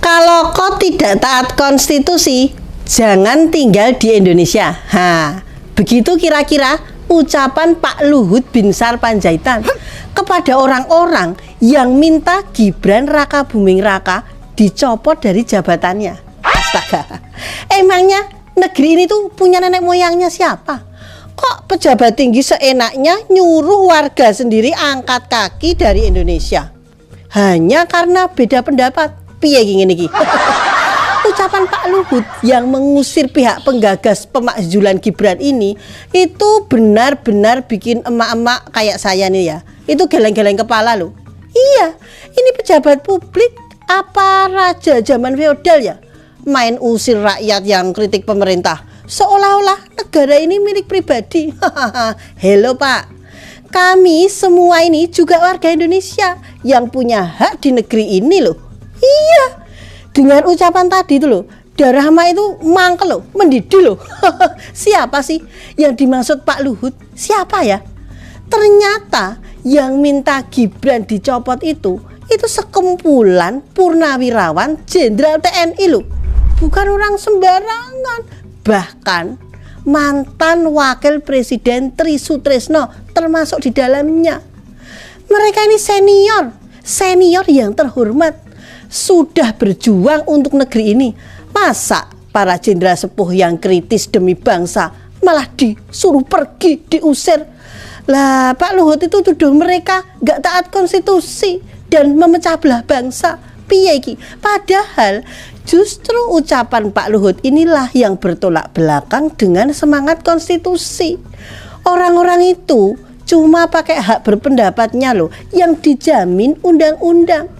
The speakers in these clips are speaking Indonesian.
Kalau kau tidak taat konstitusi, jangan tinggal di Indonesia. Begitu kira-kira ucapan Pak Luhut Binsar Panjaitan kepada orang-orang yang minta Gibran Rakabuming Raka dicopot dari jabatannya. Astaga, emangnya negeri ini tuh punya nenek moyangnya siapa? Kok pejabat tinggi seenaknya nyuruh warga sendiri angkat kaki dari Indonesia hanya karena beda pendapat? Piye gini iki? Ucapan Pak Luhut yang mengusir pihak penggagas pemakzulan Gibran ini itu benar-benar bikin emak-emak kayak saya nih ya, itu geleng-geleng kepala loh. Iya, ini pejabat publik apa raja zaman feodal ya? Main usir rakyat yang kritik pemerintah seolah-olah negara ini milik pribadi. Hello Pak, kami semua ini juga warga Indonesia yang punya hak di negeri ini loh. Iya, dengan ucapan tadi itu loh, darah emak itu mangkel loh, mendidih loh. Siapa sih yang dimaksud Pak Luhut? Siapa ya? Ternyata yang minta Gibran dicopot itu sekumpulan purnawirawan jenderal TNI loh, bukan orang sembarangan. Bahkan mantan wakil presiden Tri Sutresno termasuk di dalamnya. Mereka ini senior yang terhormat, sudah berjuang untuk negeri ini. Masa para jenderal sepuh yang kritis demi bangsa malah disuruh pergi, diusir? Lah Pak Luhut itu tuduh mereka gak taat konstitusi dan memecah belah bangsa. Piye iki? Padahal justru ucapan Pak Luhut inilah yang bertolak belakang dengan semangat konstitusi. Orang-orang itu cuma pakai hak berpendapatnya loh yang dijamin undang-undang.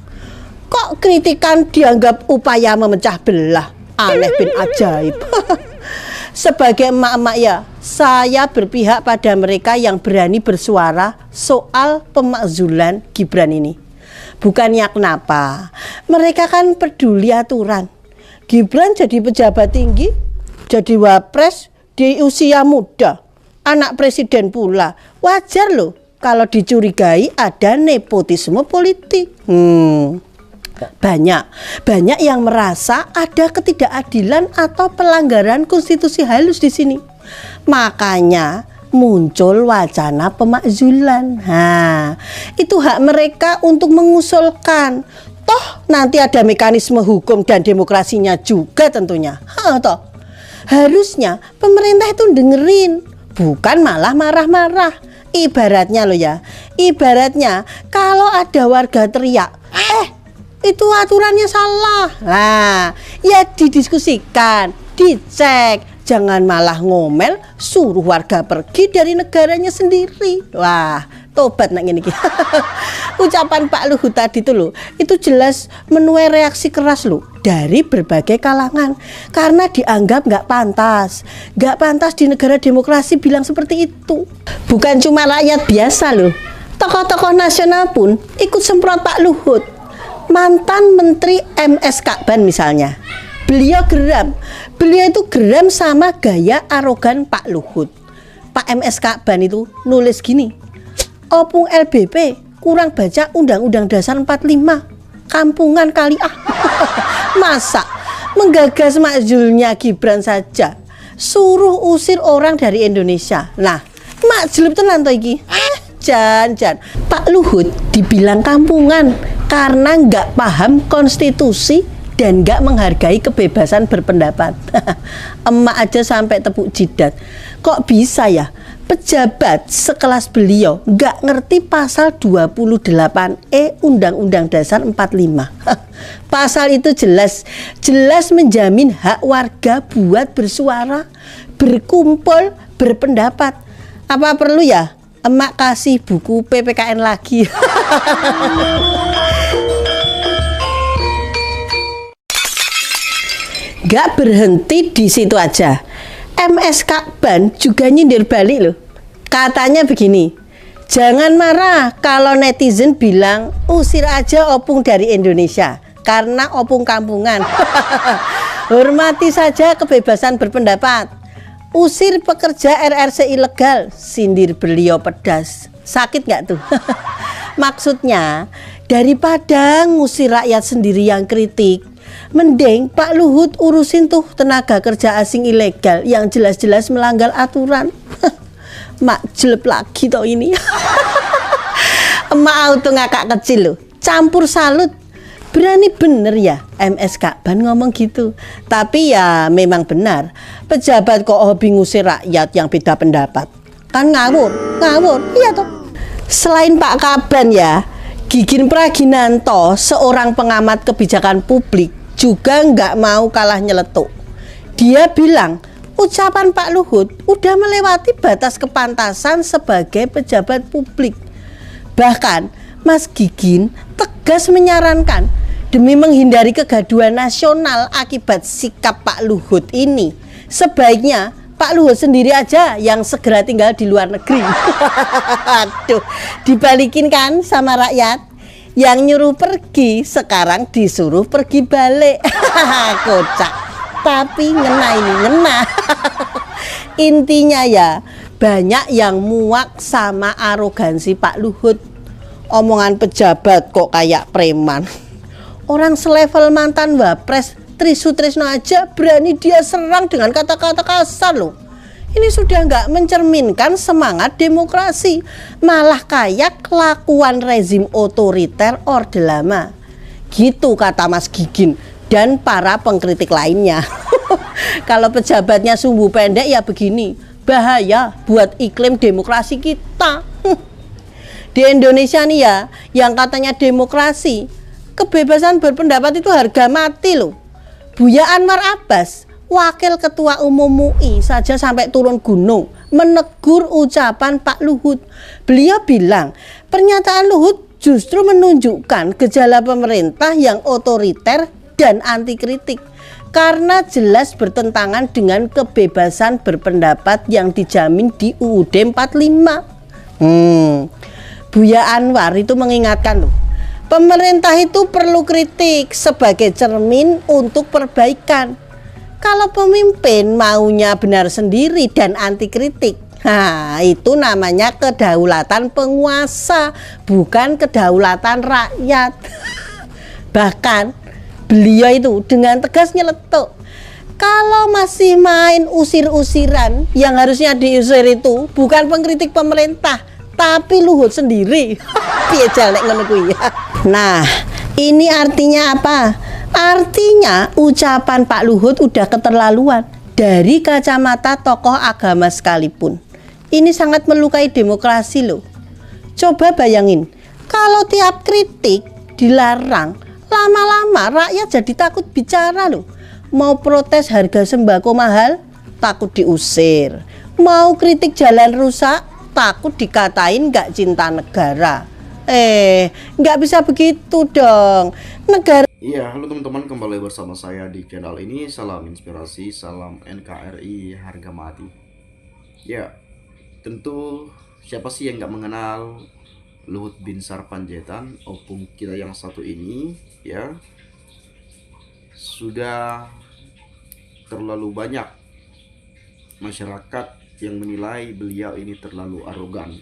Kok kritikan dianggap upaya memecah belah? Aneh bin ajaib. Sebagai emak-emak ya, saya berpihak pada mereka yang berani bersuara soal pemakzulan Gibran ini. Bukannya kenapa, mereka kan peduli aturan. Gibran jadi pejabat tinggi, jadi wapres di usia muda, anak presiden pula. Wajar loh kalau dicurigai ada nepotisme politik. Banyak yang merasa ada ketidakadilan atau pelanggaran konstitusi halus di sini. Makanya muncul wacana pemakzulan. Itu hak mereka untuk mengusulkan. Toh nanti ada mekanisme hukum dan demokrasinya juga tentunya. Toh harusnya pemerintah itu dengerin, bukan malah marah-marah. Ibaratnya loh ya, kalau ada warga teriak, itu aturannya salah. Ya didiskusikan, dicek, jangan malah ngomel suruh warga pergi dari negaranya sendiri. Wah, tobat nak ngene iki. Ucapan Pak Luhut tadi tuh loh, itu jelas menuai reaksi keras loh dari berbagai kalangan karena dianggap nggak pantas di negara demokrasi bilang seperti itu. Bukan cuma rakyat biasa loh, tokoh-tokoh nasional pun ikut semprot Pak Luhut. Mantan Menteri MS Kakban misalnya, beliau itu geram sama gaya arogan Pak Luhut. Pak MS Kakban itu nulis gini, opung LBP kurang baca Undang-Undang Dasar 45, kampungan kali ah. Masa menggagas makzulnya Gibran saja suruh usir orang dari Indonesia. Nah, makzul tenan to iki. Jan Pak Luhut dibilang kampungan karena nggak paham konstitusi dan nggak menghargai kebebasan berpendapat. Emak aja sampai tepuk jidat. Kok bisa ya pejabat sekelas beliau nggak ngerti pasal 28E Undang-Undang Dasar 45. Pasal itu jelas menjamin hak warga buat bersuara, berkumpul, berpendapat. Apa perlu ya emak kasih buku PPKN lagi? Gak berhenti di situ aja. MS Kakban juga nyindir balik loh. Katanya begini, jangan marah kalau netizen bilang usir aja opung dari Indonesia karena opung kampungan. Hormati saja kebebasan berpendapat. Usir pekerja RRC ilegal, sindir beliau pedas. Sakit gak tuh? Maksudnya, daripada ngusir rakyat sendiri yang kritik, Mending Pak Luhut urusin tuh tenaga kerja asing ilegal yang jelas-jelas melanggar aturan. Mak jelek lagi toh ini. Emak auto ngakak kecil loh, campur salut. Berani bener ya MSK Ban ngomong gitu. Tapi ya memang benar, pejabat kok hobi ngusir rakyat yang beda pendapat. Kan ngawur, iya toh. Selain Pak Kaban ya, Gigin Praginanto, seorang pengamat kebijakan publik, juga nggak mau kalah nyeletuk. Dia bilang, ucapan Pak Luhut udah melewati batas kepantasan sebagai pejabat publik. Bahkan Mas Gigin tegas menyarankan demi menghindari kegaduhan nasional akibat sikap Pak Luhut ini, sebaiknya Pak Luhut sendiri aja yang segera tinggal di luar negeri. Aduh, dibalikin kan sama rakyat. Yang nyuruh pergi sekarang disuruh pergi balik. Kocak. Tapi ngena ini, ngena. Intinya ya, banyak yang muak sama arogansi Pak Luhut. Omongan pejabat kok kayak preman. Orang selevel mantan Wapres Tri Sutrisno aja berani dia serang dengan kata-kata kasar loh. Ini sudah nggak mencerminkan semangat demokrasi, malah kayak kelakuan rezim otoriter Orde Lama. Gitu kata Mas Gigin dan para pengkritik lainnya. Kalau pejabatnya sumbu pendek ya begini, bahaya buat iklim demokrasi kita. Di Indonesia nih ya, yang katanya demokrasi, kebebasan berpendapat itu harga mati loh. Buya Anwar Abbas, Wakil Ketua Umum MUI saja sampai turun gunung menegur ucapan Pak Luhut. Beliau bilang, pernyataan Luhut justru menunjukkan gejala pemerintah yang otoriter dan anti kritik karena jelas bertentangan dengan kebebasan berpendapat yang dijamin di UUD 45. Buya Anwar itu mengingatkan loh, pemerintah itu perlu kritik sebagai cermin untuk perbaikan. Kalau pemimpin maunya benar sendiri dan anti kritik, nah itu namanya kedaulatan penguasa, bukan kedaulatan rakyat. Bahkan beliau itu dengan tegas nyeletuk, kalau masih main usir-usiran, yang harusnya diusir itu bukan pengkritik pemerintah, tapi Luhut sendiri. Piye jalek ngono kuwi ya. Nah, ini artinya apa? Artinya ucapan Pak Luhut udah keterlaluan dari kacamata tokoh agama sekalipun. Ini sangat melukai demokrasi loh. Coba bayangin, kalau tiap kritik dilarang, lama-lama rakyat jadi takut bicara loh. Mau protes harga sembako mahal, takut diusir. Mau kritik jalan rusak, takut dikatain gak cinta negara. Nggak bisa begitu dong. Negara. Iya, halo teman-teman, kembali bersama saya di channel ini. Salam inspirasi, salam NKRI harga mati. Ya, tentu siapa sih yang nggak mengenal Luhut Binsar Panjaitan, opung kita yang satu ini, ya. Sudah terlalu banyak masyarakat yang menilai beliau ini terlalu arogan.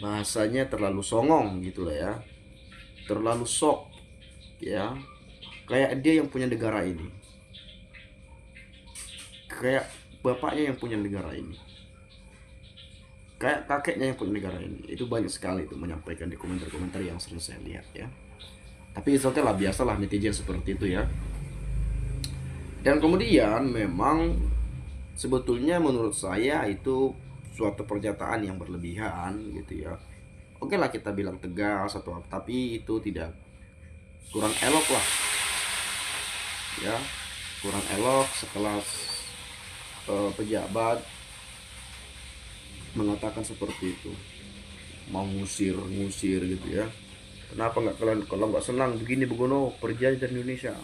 Bahasanya terlalu songong gitu lah ya. Terlalu sok, ya. Kayak dia yang punya negara ini. Kayak bapaknya yang punya negara ini. Kayak kakeknya yang punya negara ini. Itu banyak sekali itu menyampaikan di komentar-komentar yang sering saya lihat ya. Tapi itu lah, biasalah netizen seperti itu ya. Dan kemudian memang sebetulnya menurut saya itu suatu pernyataan yang berlebihan gitu ya. Oke lah kita bilang tegas atau apa, tapi itu tidak, kurang elok lah ya, kurang elok sekelas pejabat mengatakan seperti itu, mau ngusir gitu ya. Kenapa nggak kalian, kalau nggak senang begini begono pergi aja dari Indonesia.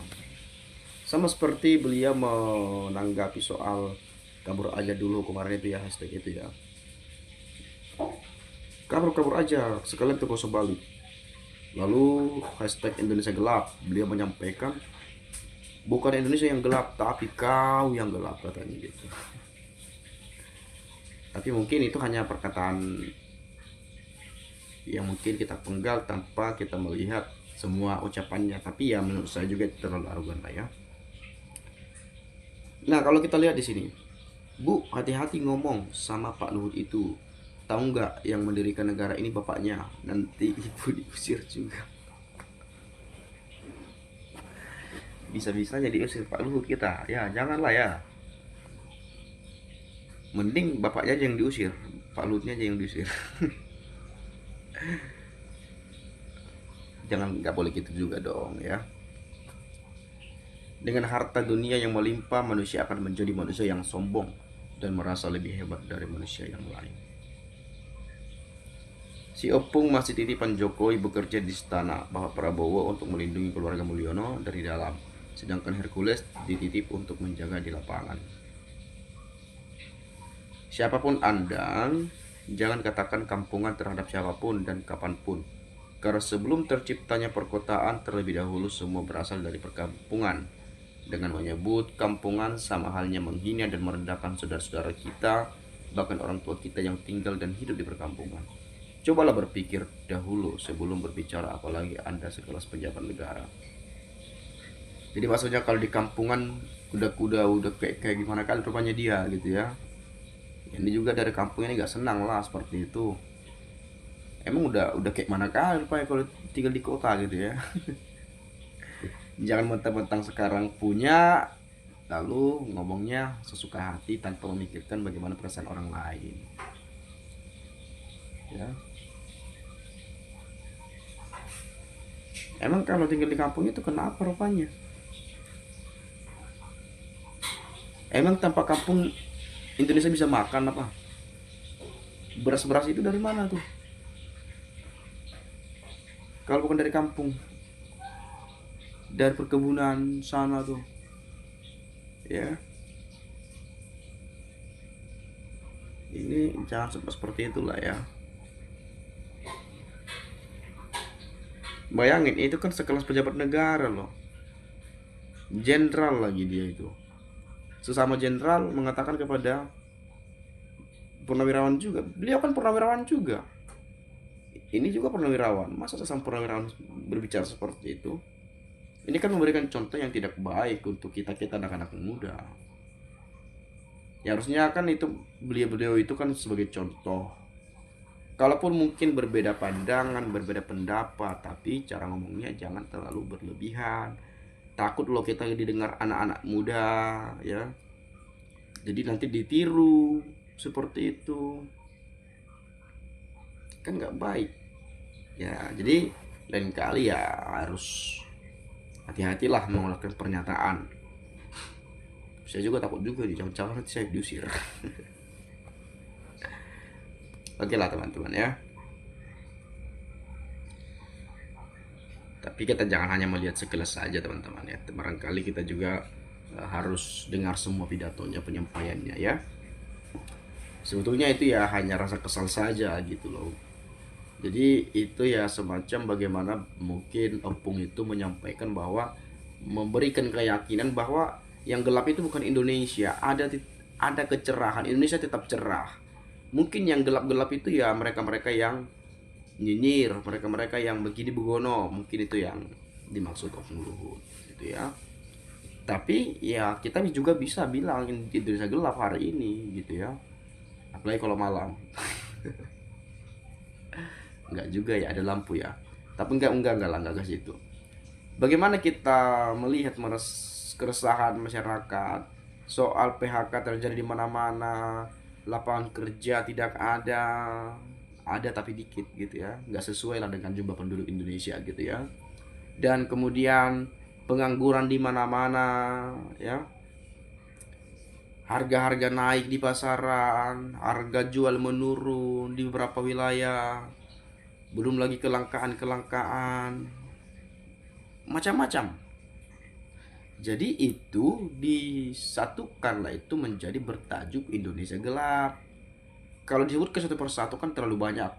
Sama seperti beliau menanggapi soal kabur aja dulu kemarin itu ya, hashtag itu ya, kabur aja sekalian tuh gak balik. Lalu hashtag Indonesia gelap, beliau menyampaikan bukan Indonesia yang gelap tapi kau yang gelap, katanya gitu. Tapi mungkin itu hanya perkataan yang mungkin kita penggal tanpa kita melihat semua ucapannya, tapi ya menurut saya juga terlalu arogan lah ya. Nah kalau kita lihat di sini, Bu, hati-hati ngomong sama Pak Luhut itu. Tahu nggak yang mendirikan negara ini bapaknya? Nanti ibu diusir juga. Bisa-bisanya diusir Pak Luhut kita. Ya janganlah ya. Mending bapaknya aja yang diusir, Pak Luhutnya aja yang diusir. Jangan, nggak boleh gitu juga dong ya. Dengan harta dunia yang melimpah, manusia akan menjadi manusia yang sombong dan merasa lebih hebat dari manusia yang lain. Si Opung masih titipan Jokowi bekerja di istana Bapak Prabowo untuk melindungi keluarga Mulyono dari dalam, sedangkan Hercules dititip untuk menjaga di lapangan. Siapapun Anda, jangan katakan kampungan terhadap siapapun dan kapanpun, karena sebelum terciptanya perkotaan, terlebih dahulu semua berasal dari perkampungan. Dengan menyebut kampungan sama halnya menghina dan merendahkan saudara-saudara kita, bahkan orang tua kita yang tinggal dan hidup di perkampungan. Cobalah berpikir dahulu sebelum berbicara, apalagi Anda sekelas pejabat negara. Jadi maksudnya kalau di kampungan kuda-kuda udah kayak gimana kali rupanya dia gitu ya. Ini juga dari kampung ini nggak senang lah seperti itu. Emang udah kayak mana kali rupanya kalau tinggal di kota gitu ya. Jangan mentang-mentang sekarang punya lalu ngomongnya sesuka hati tanpa memikirkan bagaimana perasaan orang lain. Ya. Emang kalau tinggal di kampung itu kenapa rupanya? Emang tanpa kampung Indonesia bisa makan apa? Beras-beras itu dari mana tuh? Kalau bukan dari kampung, dari perkebunan sana tuh, ya. Ini jangan seperti itulah ya. Bayangin itu kan sekelas pejabat negara loh, jenderal lagi dia itu. Sesama jenderal mengatakan kepada purnawirawan juga, beliau kan purnawirawan juga, ini juga purnawirawan, masa sesama purnawirawan berbicara seperti itu? Ini kan memberikan contoh yang tidak baik untuk kita anak-anak muda. Ya harusnya kan itu beliau itu kan sebagai contoh. Kalaupun mungkin berbeda pandangan, berbeda pendapat, tapi cara ngomongnya jangan terlalu berlebihan. Takut loh kita didengar anak-anak muda ya, jadi nanti ditiru seperti itu, kan nggak baik ya. Jadi lain kali ya harus hati-hatilah mengeluarkan pernyataan. Saya juga takut juga jangan-jangan nanti saya diusir. Oke lah teman-teman ya. Tapi kita jangan hanya melihat sekilas saja teman-teman ya. Barangkali kita juga harus dengar semua pidatonya, penyampaiannya ya. Sebetulnya itu ya hanya rasa kesal saja gitu loh. Jadi itu ya semacam bagaimana mungkin Opung itu menyampaikan bahwa memberikan keyakinan bahwa yang gelap itu bukan Indonesia, ada kecerahan, Indonesia tetap cerah. Mungkin yang gelap-gelap itu ya mereka-mereka yang nyinyir, mereka-mereka yang begini begono, mungkin itu yang dimaksud Opung Luhut gitu ya. Tapi ya kita juga bisa bilang Indonesia gelap hari ini gitu ya, apalagi kalau malam. Enggak juga ya, ada lampu ya, tapi enggak ke situ. Bagaimana kita melihat keresahan masyarakat soal PHK terjadi di mana-mana, lapangan kerja tidak ada tapi dikit gitu ya, nggak sesuai lah dengan jumlah penduduk Indonesia gitu ya. Dan kemudian pengangguran di mana-mana ya, harga-harga naik di pasaran, harga jual menurun di beberapa wilayah, belum lagi kelangkaan macam-macam. Jadi itu disatukanlah itu menjadi bertajuk Indonesia Gelap. Kalau disebut ke satu persatu kan terlalu banyak.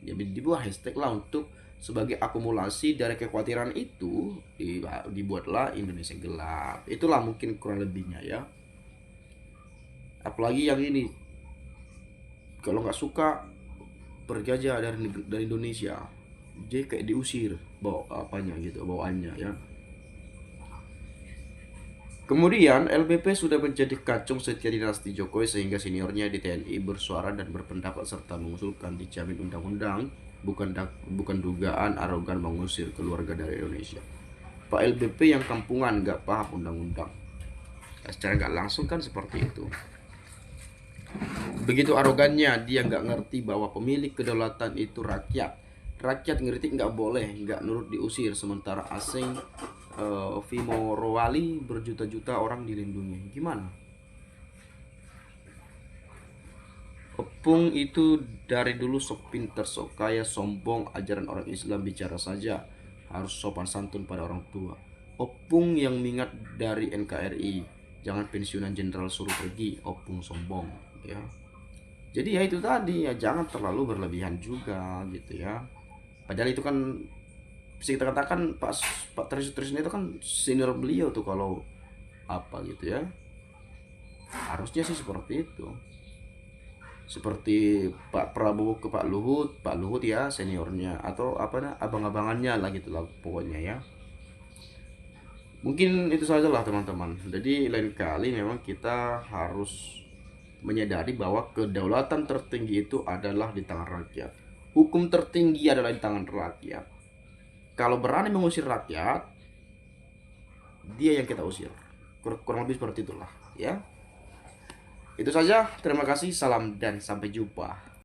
Jadi dibuat hashtag lah untuk sebagai akumulasi dari kekhawatiran itu, dibuatlah Indonesia Gelap. Itulah mungkin kurang lebihnya ya. Apalagi yang ini, kalau nggak suka pergi aja dari Indonesia, Jadi kayak diusir bawa apanya gitu, bawaannya ya. Kemudian LBP sudah menjadi kacung setia dinasti Jokowi sehingga seniornya di TNI bersuara dan berpendapat serta mengusulkan dijamin undang-undang, bukan dugaan arogan mengusir keluarga dari Indonesia. Pak LBP yang kampungan nggak paham undang-undang. Secara nggak langsung kan seperti itu. Begitu arogannya, dia nggak ngerti bahwa pemilik kedaulatan itu rakyat. Rakyat ngerti nggak boleh, nggak nurut diusir, sementara asing Vimo Rowali berjuta-juta orang dilindungi. Gimana? Opung itu dari dulu sok pinter, sok kaya, sombong. Ajaran orang Islam bicara saja harus sopan santun pada orang tua. Opung yang mingat dari NKRI, jangan pensiunan jenderal suruh pergi. Opung sombong ya. Jadi ya itu tadi ya, jangan terlalu berlebihan juga gitu ya. Padahal itu kan bisa kita katakan Pak Trisno itu kan senior beliau tuh kalau apa gitu ya. Harusnya sih seperti itu. Seperti Pak Prabowo ke Pak Luhut ya seniornya atau apa nah abang-abangannya lah gitu lah pokoknya ya. Mungkin itu saja lah teman-teman. Jadi lain kali memang kita harus menyadari bahwa kedaulatan tertinggi itu adalah di tangan rakyat. Hukum tertinggi adalah di tangan rakyat. Kalau berani mengusir rakyat, dia yang kita usir. Kurang lebih seperti itulah ya. Itu saja, terima kasih, salam dan sampai jumpa.